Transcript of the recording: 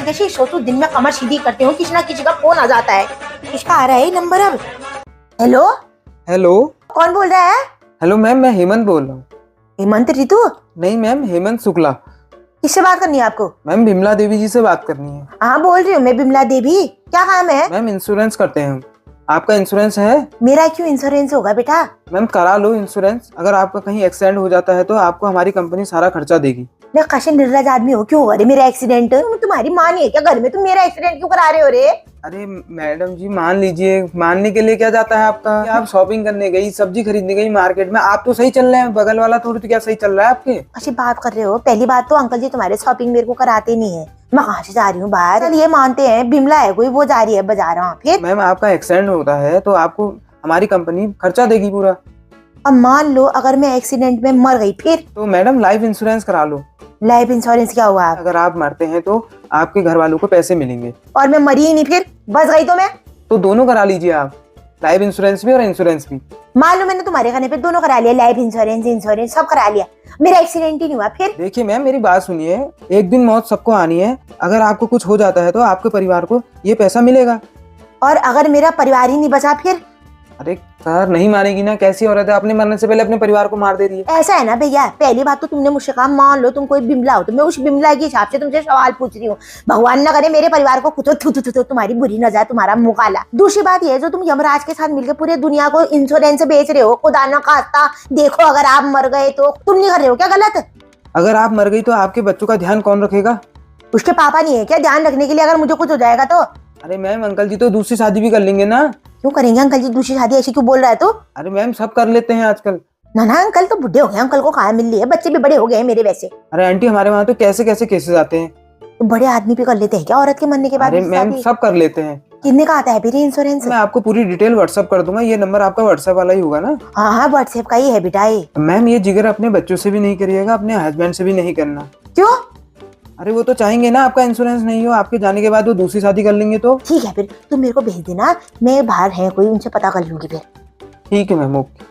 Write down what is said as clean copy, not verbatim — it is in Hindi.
कैसी सोचो, दिन में कमर सीधी करती हूँ, किसी ना किसी का फोन आ जाता है। किसका आ रहा है नंबर अब? Hello hello. कौन बोल रहा है? हेलो मैम, मैं हेमंत बोल रहा हूँ। हेमंत ऋतु? नहीं मैम, हेमंत शुक्ला। किससे बात करनी है आपको? मैम बिमला देवी जी से बात करनी है। हाँ बोल रही हूँ मैं, बिमला देवी। क्या काम है? मैम इंश्योरेंस करते हैं हम। आपका इंश्योरेंस है? मेरा क्यों इंश्योरेंस होगा बेटा? मैम करा लो इंश्योरेंस। अगर आपका कहीं एक्सीडेंट हो जाता है तो आपको हमारी कंपनी सारा खर्चा देगी। मैं कशन निर्लज आदमी हो, क्यों हो रही मेरा एक्सीडेंट? तुम्हारी माँ नहीं है क्या घर में? तुम मेरा एक्सीडेंट क्यों करा रहे हो रे? अरे मैडम जी, मान लीजिए, मानने के लिए क्या जाता है आपका? आप शॉपिंग करने गई, सब्जी खरीदने गई मार्केट में, आप तो सही चल रहे हैं, बगल वाला थोड़ी तो क्या सही चल रहा है आपके? अच्छी बात कर रहे हो। पहली बात तो अंकल जी तुम्हारे शॉपिंग मेरे को कराते नहीं है। मैं कहाँ से जा रही हूँ बाहर? चल ये मानते हैं बिमला है कोई, वो जा रही है बाजार। वहाँ फिर मैम आपका एक्सीडेंट होता है तो आपको हमारी कंपनी खर्चा देगी पूरा। अब मान लो अगर मैं एक्सीडेंट में मर गई फिर? तो मैडम लाइफ इंश्योरेंस करा लो। लाइफ इंश्योरेंस क्या हुआ? अगर आप मरते हैं तो आपके घर वालों को पैसे मिलेंगे। और मैं मरी ही नहीं फिर बच गई तो मैं? तो दोनों करा लीजिए आप, लाइफ इंश्योरेंस भी और इंश्योरेंस भी। मान लो मैंने तुम्हारे कहने पे दोनों करा लिया, लाइफ इंश्योरेंस इंश्योरेंस सब करा लिया, मेरा एक्सीडेंट ही नहीं हुआ फिर? देखिए मैम, मेरी बात सुनिए। एक दिन मौत सबको आनी है। अगर आपको कुछ हो जाता है तो आपके परिवार को ये पैसा मिलेगा। और अगर मेरा परिवार ही नहीं बचा फिर? अरे सर, नहीं मानेगी ना, कैसी औरत है, अपने मरने से पहले अपने परिवार को मार दे रही है। ऐसा है ना भैया, पहली बात तो तुमने मुझसे कहा मान लो तुम कोई बिमला हो, तो मैं उस बिमला के हिसाब से तुमसे सवाल पूछ रही हूँ। भगवान ना करे मेरे परिवार को कुछ तुम्हारी बुरी नजर, तुम्हारा मुंह काला। दूसरी बात ये, जो तुम यमराज के साथ मिलकर पूरे दुनिया को इंश्योरेंस बेच रहे हो, खुदा ना खास्ता देखो अगर आप मर गए तो तुम नहीं कर रहे हो क्या गलत? अगर आप मर गई तो आपके बच्चों का ध्यान कौन रखेगा? उसके पापा नहीं है क्या ध्यान रखने के लिए अगर मुझे कुछ हो जाएगा तो? अरे मैम, अंकल जी तो दूसरी शादी भी कर लेंगे ना। क्यों करेंगे अंकल जी दूसरी शादी? ऐसी क्यों बोल रहा है तू? अरे मैम, सब कर लेते हैं आजकल। ना ना, अंकल तो बुढ़े हो गए, अंकल को कहाँ मिल रही है, बच्चे भी बड़े हो गए हैं मेरे वैसे। अरे आंटी, हमारे वहाँ तो कैसे कैसे केसेस आते हैं। तो बड़े आदमी भी कर लेते हैं क्या औरत के मरने के बाद? अरे मैम, सब कर लेते हैं। कितने का आता है फिर इंश्योरेंस? मैं आपको पूरी डिटेल व्हाट्सएप कर दूंगा। ये नंबर आपका व्हाट्सएप वाला ही होगा ना? हाँ हाँ, व्हाट्सएप का ही है बेटा ये। मैम ये जिगर अपने बच्चों से भी नहीं करिएगा, अपने हस्बैंड से भी नहीं करना। क्यों? अरे वो तो चाहेंगे ना आपका इंश्योरेंस नहीं हो, आपके जाने के बाद वो दूसरी शादी कर लेंगे तो। ठीक है फिर तुम मेरे को भेज देना, मैं बाहर है कोई, उनसे पता कर लूंगी फिर। ठीक है मैम, ओके।